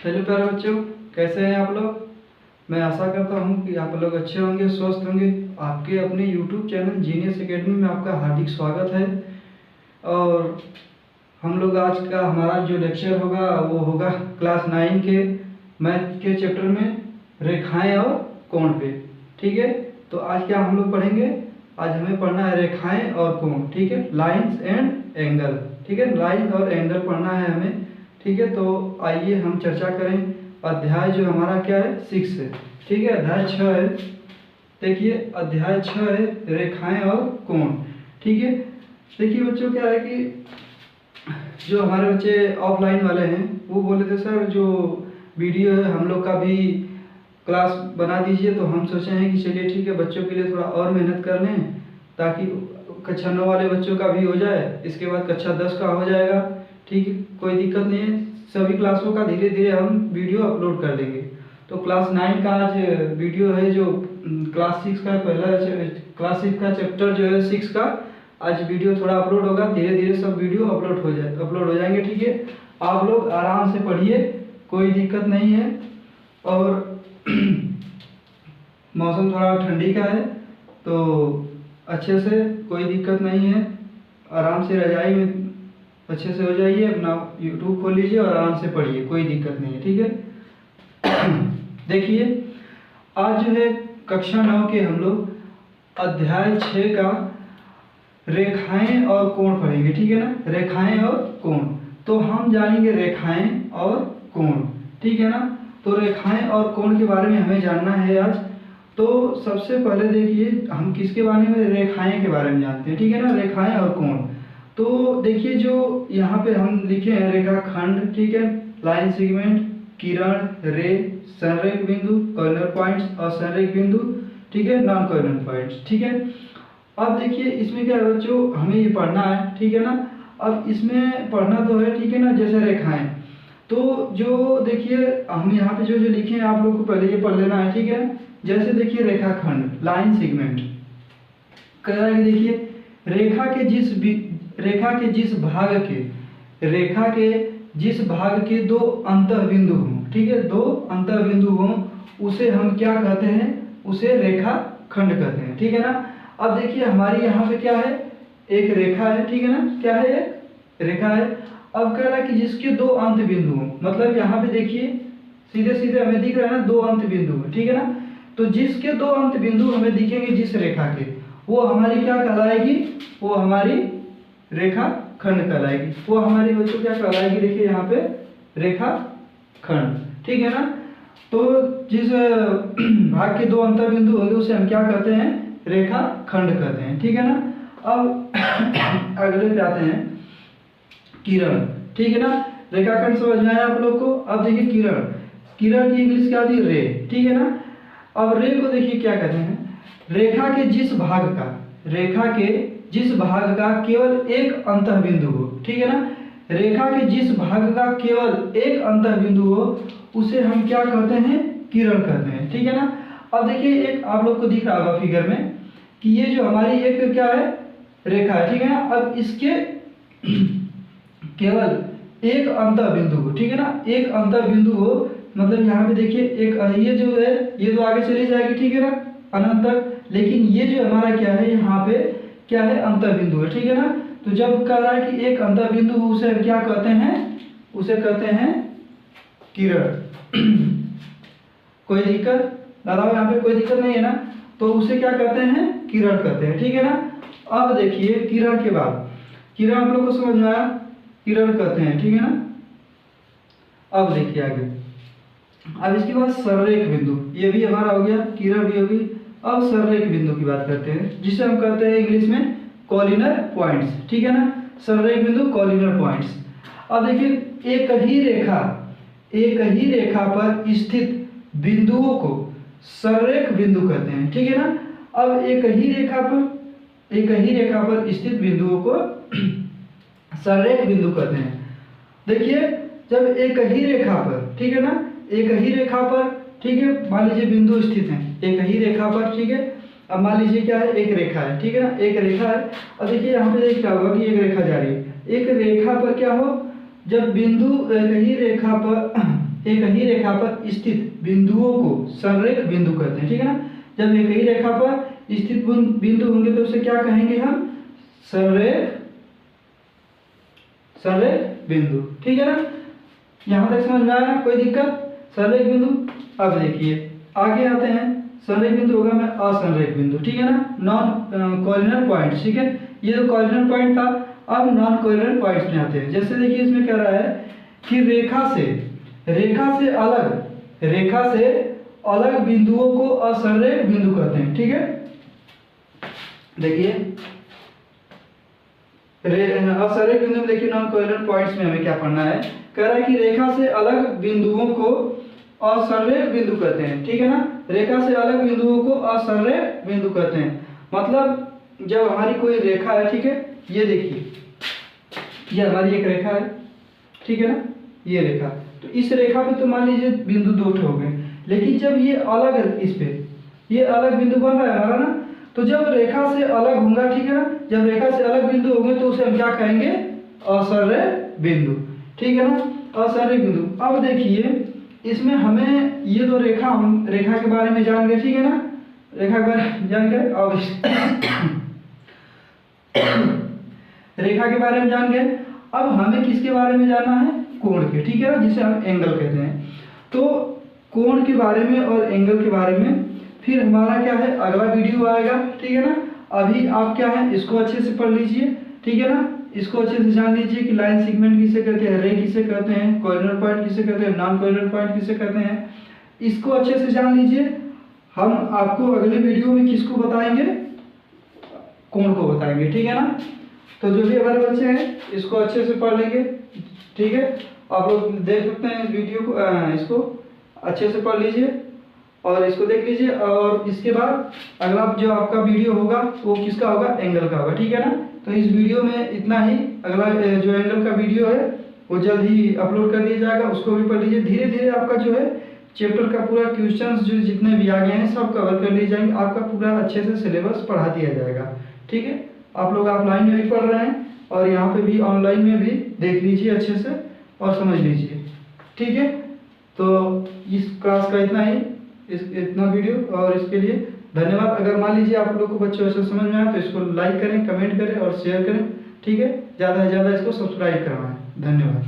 Hello प्यारे बच्चों, कैसे हैं आप लोग। मैं आशा करता हूं कि आप लोग अच्छे होंगे, स्वस्थ होंगे। आपके अपने YouTube चैनल जीनियस एकेडमी में आपका हार्दिक स्वागत है। और हम लोग आज का हमारा जो लेक्चर होगा वो होगा क्लास 9 के मैथ के चैप्टर में रेखाएं और कोण पे। ठीक है, तो आज क्या हम लोग पढ़ेंगे। आज हमें पढ़ना है रेखाएं और कोण। ठीक है, लाइंस एंड एंगल। ठीक है, लाइन और एंगल पढ़ना है हमें। ठीक है, तो आइए हम चर्चा करें। अध्याय जो हमारा क्या है, 6 है। ठीक है, अध्याय 6 है। देखिए अध्याय 6 है रेखाएं और कोण। ठीक है, देखिए बच्चों क्या है कि जो हमारे बच्चे ऑफलाइन वाले हैं वो बोले थे सर जो वीडियो है हम लोग का भी क्लास बना दीजिए। तो हम सोचे हैं कि चलिए ठीक है, बच्चों के लिए थोड़ा और मेहनत कर लें ताकि कक्षा 9 वाले बच्चों का भी हो जाए, इसके बाद कक्षा 10 का हो जाएगा। ठीक है, कोई दिक्कत नहीं है। सभी क्लासों का धीरे धीरे हम वीडियो अपलोड कर देंगे। तो क्लास 9 का आज वीडियो है जो क्लास 6 का पहला क्लास 6 का चैप्टर जो है 6 का आज वीडियो थोड़ा अपलोड होगा। धीरे धीरे सब वीडियो अपलोड हो जाएंगे। ठीक है, आप लोग आराम से पढ़िए, कोई दिक्कत नहीं है। और मौसम थोड़ा ठंडी का है तो अच्छे से कोई दिक्कत नहीं है। आराम से रजाई में अच्छे से हो जाइए, अपना यूट्यूब खोल लीजिए और आराम से पढ़िए, कोई दिक्कत नहीं है। ठीक है, देखिए आज जो है कक्षा 9 के हम लोग अध्याय 6 का रेखाएं और कोण पढ़ेंगे। ठीक है ना, रेखाएं और कोण। तो हम जानेंगे रेखाएं और कोण। ठीक है ना, तो रेखाएं और कोण के बारे में हमें जानना है आज। तो सबसे पहले देखिए हम किसके बारे में, रेखाएं के बारे में जानते हैं। ठीक है ना, रेखाएं और कोण। तो देखिए जो यहाँ पे हम लिखे हैं रेखाखंड। ठीक है, लाइन सेगमेंट, किरण, रे, संरेख बिंदु, कॉर्नर पॉइंट्स और संरेख बिंदु। ठीक है, नॉन कॉर्नर पॉइंट्स। ठीक है, अब देखिए इसमें क्या है बच्चों, हमें ये पढ़ना है। ठीक है ना, अब इसमें पढ़ना तो है। ठीक है ना, जैसे रेखाएं तो जो देखिए हम यहाँ पे जो जो लिखे हैं आप लोग को पहले ये पढ़ लेना है। ठीक है, जैसे देखिए रेखाखंड, लाइन सेगमेंट कह रहा है कि देखिए रेखा के जिस भाग के दो अंतः बिंदु हों। ठीक है, दो अंतः बिंदु हों उसे हम क्या कहते हैं, उसे रेखाखंड कहते हैं। ठीक है ना, अब देखिए हमारी यहाँ पे क्या है, एक रेखा है। ठीक है ना, क्या है, एक रेखा है। अब कह रहा है कि जिसके दो अंत बिंदु हों, मतलब यहाँ पे देखिए सीधे सीधे हमें दिख रहा है ना, दो अंत बिंदु है। ठीक है ना, तो जिसके दो अंत बिंदु हमें दिखेंगे जिस रेखा के, वो हमारी क्या कहलाएगी, वो हमारी रेखा खंड कहलाएगी। वो हमारी बच्चों क्या कहलाएगी, देखिए यहाँ पे रेखा खंड। ठीक है ना, तो जिस भाग के दो अंतर बिंदु होंगे उसे हम क्या कहते हैं, रेखा खंड कहते हैं। ठीक है ना, अब अगले पे आते हैं, किरण। ठीक है ना, रेखाखंड समझ में आया आप लोग को। अब देखिए किरण की इंग्लिश क्या होती है, रे। ठीक है ना, अब रे को देखिए क्या कहते हैं, रेखा के जिस भाग का केवल एक अंतः बिंदु हो। ठीक है ना, रेखा के जिस भाग का केवल एक अंतः बिंदु हो उसे हम क्या कहते हैं, किरण कहते हैं। ठीक है ना, अब देखिए एक आप लोग को दिख रहा होगा फिगर में कि ये जो हमारी एक क्या है, रेखा है। ठीक है ना, अब इसके केवल एक अंतः बिंदु हो। ठीक है ना, एक अंतः बिंदु हो, मतलब यहाँ पे देखिए एक ये जो है ये तो आगे चली जाएगी। ठीक है ना, अनंत तक। लेकिन ये जो हमारा क्या है, यहाँ पे क्या है, अंतः बिंदु है। ठीक है ना, तो जब कह रहा है कि एक अंतः बिंदु उसे क्या कहते हैं, उसे कहते हैं किरण। कोई दिक्कत दादा, यहाँ पे कोई दिक्कत नहीं है ना, तो उसे क्या कहते हैं, किरण कहते हैं। ठीक है ना, अब देखिए किरण के बाद, किरण आप लोग को समझ में आया, किरण कहते हैं। ठीक है ना, अब देखिए आगे, अब इसके बाद संरेख बिंदु, ये भी हमारा हो गया, किरण भी होगी। अब संरेख बिंदु की बात करते हैं, जिसे हम कहते हैं इंग्लिश में कॉलिनर पॉइंट्स। ठीक है ना, संरेख बिंदु, कॉलिनर पॉइंट्स। अब देखिए एक ही रेखा पर स्थित बिंदुओं को संरेख बिंदु कहते हैं। ठीक है ना, अब एक ही रेखा पर स्थित बिंदुओं को संरेख बिंदु कहते हैं। देखिए जब एक ही रेखा पर, ठीक है ना, एक ही रेखा पर, ठीक है, मान लीजिए बिंदु स्थित हैं एक ही रेखा पर। ठीक है, अब मान लीजिए क्या है, एक रेखा है। ठीक है ना, एक रेखा है। अब देखिए यहाँ पे देख क्या होगा कि एक रेखा जा रही है, एक रेखा पर क्या हो, जब बिंदु एक ही रेखा पर एक ही रेखा पर स्थित बिंदुओं को संरेख बिंदु कहते हैं, ठीक है ना। जब एक ही रेखा पर स्थित बिंदु होंगे तो उसे क्या कहेंगे हम, संरेख बिंदु, ठीक है ना। यहाँ तक समझ में आया, कोई दिक्कत। संरेख बिंदु। अब देखिए आगे आते हैं, संरेख बिंदु होगा मैं असंरेख बिंदु, ठीक है ना। नॉन कोऑर्डिनेट पॉइंट, ठीक है। ये जो कोऑर्डिनेट पॉइंट था, अब नॉन कोऑर्डिनेट पॉइंट्स में आते हैं। जैसे देखिए इसमें कह रहा है कि रेखा से अलग बिंदुओं को असंरेख बिंदु कहते हैं, ठीक है। देखिए असंरेख बिंदु में देखिए नॉन कोऑर्डिनेट पॉइंट्स में हमें क्या पढ़ना है, कह रहा है कि रेखा से अलग बिंदुओं को असंरेख बिंदु कहते हैं, ठीक है ना। रेखा से अलग बिंदुओं को असंरेख बिंदु कहते हैं। मतलब जब हमारी कोई रेखा है, ठीक है, ये देखिए ये हमारी एक रेखा है, ठीक है ना, ये रेखा। तो इस रेखा पे तो मान लीजिए बिंदु 2 हो गए, लेकिन जब ये अलग है, इस पे ये अलग बिंदु बन रहा है हमारा ना, तो जब रेखा से अलग होगा, ठीक है ना, जब रेखा से अलग बिंदु होंगे तो उसे हम क्या कहेंगे, असंरेख बिंदु, ठीक है ना, असंरेख बिंदु। अब देखिए इसमें हमें ये दो रेखा, हम रेखा के बारे में जान गए, ठीक है ना, रेखा के बारे में जान गए। अब रेखा के बारे में जान गए, अब हमें किसके बारे में जानना है, कोण के, ठीक है ना, जिसे हम एंगल कहते हैं। तो कोण के बारे में और एंगल के बारे में फिर हमारा क्या है, अगला वीडियो आएगा, ठीक है ना। अभी आप क्या है, इसको अच्छे से पढ़ लीजिए, ठीक है ना, इसको अच्छे से जान लीजिए कि लाइन सेगमेंट किसे कहते हैं, रे किसे कहते हैं, कोऑर्डिनेट पॉइंट किसे कहते हैं, नॉन कोऑर्डिनेट पॉइंट किसे कहते हैं, इसको अच्छे से जान लीजिए। हम आपको अगले वीडियो में किसको बताएंगे, कोण को बताएंगे, ठीक है ना। तो जो भी हमारे बच्चे हैं इसको अच्छे से पढ़ लेंगे, ठीक है। आप लोग देख सकते हैं इस वीडियो को, इसको अच्छे से पढ़ लीजिए और इसको देख लीजिए। और इसके बाद अगला जो आपका वीडियो होगा वो किसका होगा, एंगल का होगा, ठीक है ना। तो इस वीडियो में इतना ही। अगला जो एंगल का वीडियो है वो जल्द ही अपलोड कर दिया जाएगा, उसको भी पढ़ लीजिए। धीरे धीरे आपका जो है चैप्टर का पूरा क्वेश्चंस जो जितने भी आ गए हैं सब कवर कर लिए जाएंगे, आपका पूरा अच्छे से सिलेबस पढ़ा दिया जाएगा, ठीक है। आप लोग ऑफलाइन में भी पढ़ रहे हैं और यहाँ पे भी ऑनलाइन में भी देख लीजिए अच्छे से और समझ लीजिए, ठीक है। तो इस क्लास का इतना ही, इतना वीडियो, और इसके लिए धन्यवाद। अगर मान लीजिए आप लोग को बच्चों से समझ में आया तो इसको लाइक करें, कमेंट करें और शेयर करें, ठीक है। ज़्यादा से ज़्यादा इसको सब्सक्राइब करवाएं। धन्यवाद।